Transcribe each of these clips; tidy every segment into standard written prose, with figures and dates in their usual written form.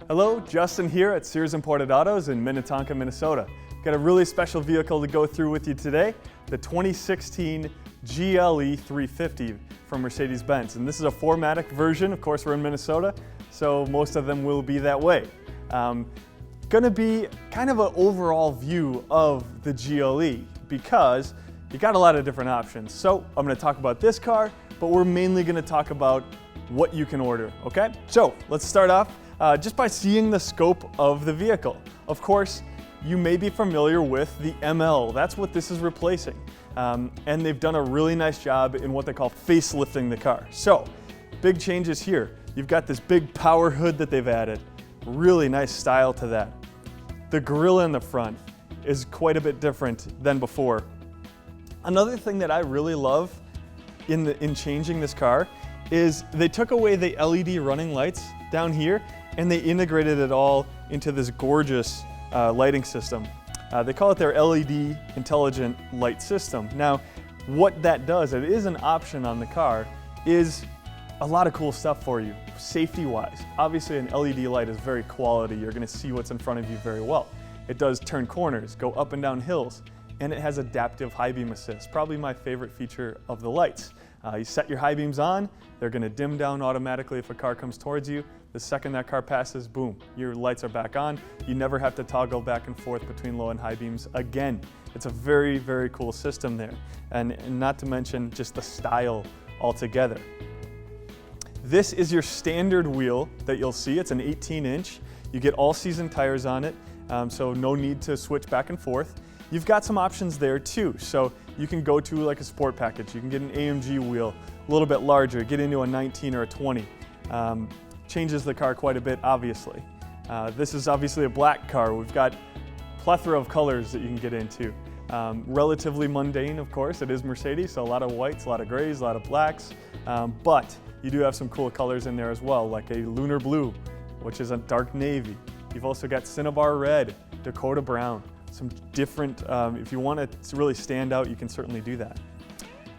Hello, Justin here at Sears Imported Autos in Minnetonka, Minnesota. Got a really special vehicle to go through with you today, the 2016 GLE350 from Mercedes-Benz. And this is a 4MATIC version. Of course, we're in Minnesota, so most of them will be that way. Gonna be kind of an overall view of the GLE because you got a lot of different options. So I'm gonna talk about this car, but we're mainly gonna talk about what you can order, okay? So let's start off just by seeing the scope of the vehicle. Of course, you may be familiar with the ML. That's what this is replacing. And they've done a really nice job in what they call facelifting the car. So, big changes here. You've got this big power hood that they've added. Really nice style to that. The grille in the front is quite a bit different than before. Another thing that I really love in changing this car is they took away the LED running lights down here and they integrated it all into this gorgeous lighting system. They call it their LED intelligent light system. Now, what that does, it is an option on the car, is a lot of cool stuff for you, safety-wise. Obviously, an LED light is very quality. You're gonna see what's in front of you very well. It does turn corners, go up and down hills, and it has adaptive high beam assist, probably my favorite feature of the lights. You set your high beams on, they're gonna dim down automatically if a car comes towards you. The second that car passes, boom, your lights are back on. You never have to toggle back and forth between low and high beams again. It's a very, very cool system there. And not to mention just the style altogether. This is your standard wheel that you'll see. It's an 18-inch. You get all-season tires on it, so no need to switch back and forth. You've got some options there too. So you can go to like a sport package. You can get an AMG wheel, a little bit larger, get into a 19 or a 20. Changes the car quite a bit, obviously. This is obviously a black car. We've got a plethora of colors that you can get into. Relatively mundane, of course. It is Mercedes, so a lot of whites, a lot of grays, a lot of blacks. But you do have some cool colors in there as well, like a lunar blue, which is a dark navy. You've also got Cinnabar red, Dakota brown. Some different, if you want it to really stand out, you can certainly do that.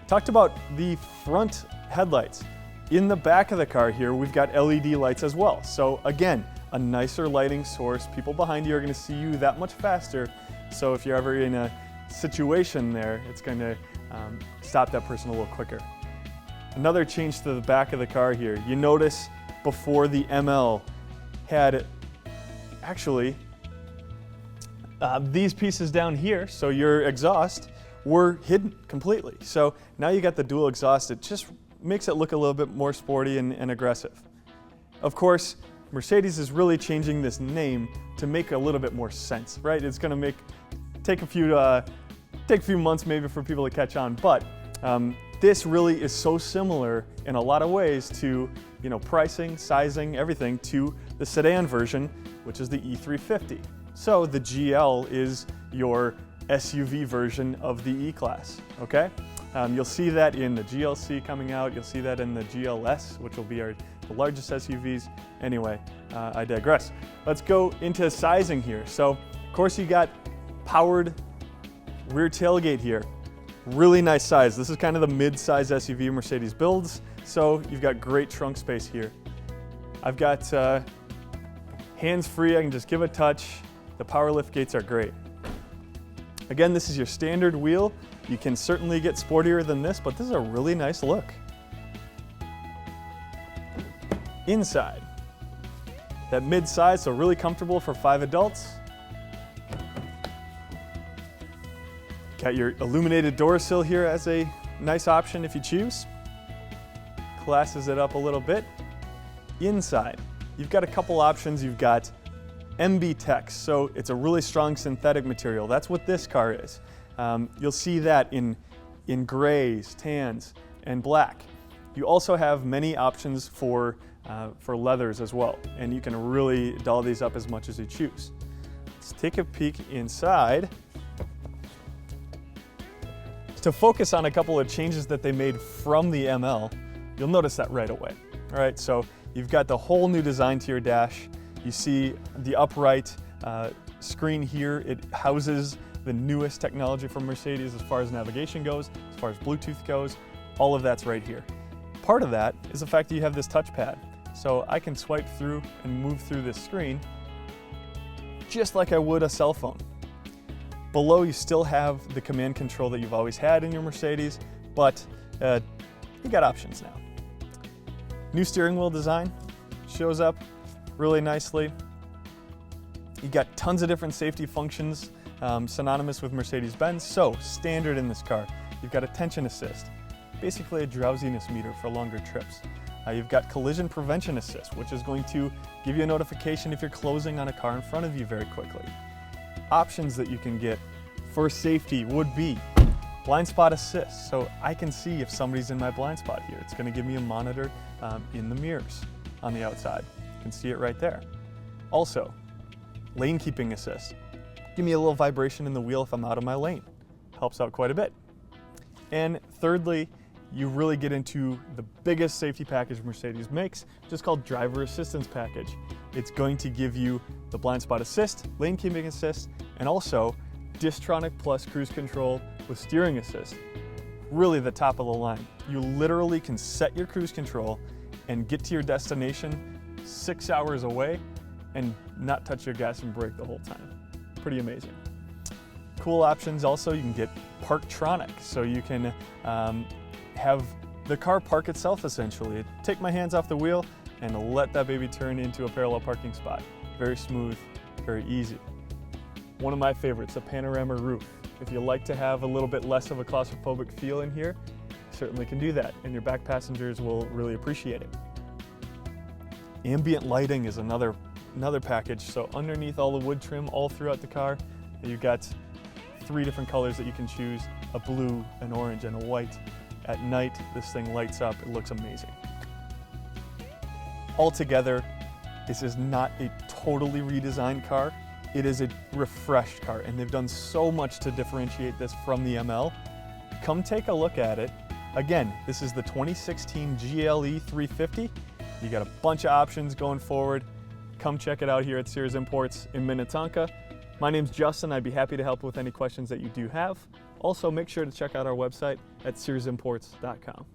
Talked about the front headlights. In the back of the car here, we've got LED lights as well. So again, a nicer lighting source. People behind you are gonna see you that much faster. So if you're ever in a situation there, it's gonna stop that person a little quicker. Another change to the back of the car here. You notice before the ML had actually these pieces down here, so your exhaust, were hidden completely. So now you got the dual exhaust. It just makes it look a little bit more sporty and aggressive. Of course, Mercedes is really changing this name to make a little bit more sense, right? It's going to take a few months maybe for people to catch on, but this really is so similar in a lot of ways to, you know, pricing, sizing, everything to the sedan version, which is the E350. So the GL is your SUV version of the E-Class, okay? You'll see that in the GLC coming out. You'll see that in the GLS, which will be the largest SUVs. Anyway, I digress. Let's go into sizing here. So, of course, you got powered rear tailgate here. Really nice size. This is kind of the mid-size SUV Mercedes builds, so you've got great trunk space here. I've got hands-free. I can just give a touch. The power lift gates are great. Again, this is your standard wheel. You can certainly get sportier than this, but this is a really nice look. Inside, that mid-size, so really comfortable for 5 adults. Got your illuminated door sill here as a nice option if you choose. Classes it up a little bit. Inside, you've got a couple options. You've got MB-Tex, so it's a really strong synthetic material. That's what this car is. You'll see that in grays, tans, and black. You also have many options for leathers as well, and you can really doll these up as much as you choose. Let's take a peek inside to focus on a couple of changes that they made from the ML. You'll notice that right away. All right, so you've got the whole new design to your dash. You see the upright screen here. It houses the newest technology from Mercedes as far as navigation goes, as far as Bluetooth goes. All of that's right here. Part of that is the fact that you have this touchpad. So I can swipe through and move through this screen just like I would a cell phone. Below, you still have the command control that you've always had in your Mercedes, but you got options now. New steering wheel design shows up really nicely. You got tons of different safety functions synonymous with Mercedes-Benz. So standard in this car, you've got attention assist, basically a drowsiness meter for longer trips. You've got collision prevention assist, which is going to give you a notification if you're closing on a car in front of you very quickly. Options that you can get for safety would be blind spot assist, so I can see if somebody's in my blind spot here. It's going to give me a monitor in the mirrors on the outside. You can see it right there. Also, lane keeping assist. Give me a little vibration in the wheel if I'm out of my lane. Helps out quite a bit. And thirdly, you really get into the biggest safety package Mercedes makes, which is called driver assistance package. It's going to give you the blind spot assist, lane keeping assist, and also Distronic Plus cruise control with steering assist. Really the top of the line. You literally can set your cruise control and get to your destination 6 hours away and not touch your gas and brake the whole time. Pretty amazing. Cool options also, you can get Parktronic, so you can have the car park itself essentially. Take my hands off the wheel and let that baby turn into a parallel parking spot. Very smooth, very easy. One of my favorites, a panorama roof. If you like to have a little bit less of a claustrophobic feel in here, you certainly can do that, and your back passengers will really appreciate it. Ambient lighting is another package. So underneath all the wood trim all throughout the car, you've got 3 different colors that you can choose, a blue, an orange, and a white. At night, this thing lights up, it looks amazing. Altogether, this is not a totally redesigned car. It is a refreshed car, and they've done so much to differentiate this from the ML. Come take a look at it. Again, this is the 2016 GLE350. You got a bunch of options going forward. Come check it out here at Sears Imports in Minnetonka. My name's Justin. I'd be happy to help with any questions that you do have. Also, make sure to check out our website at SearsImports.com.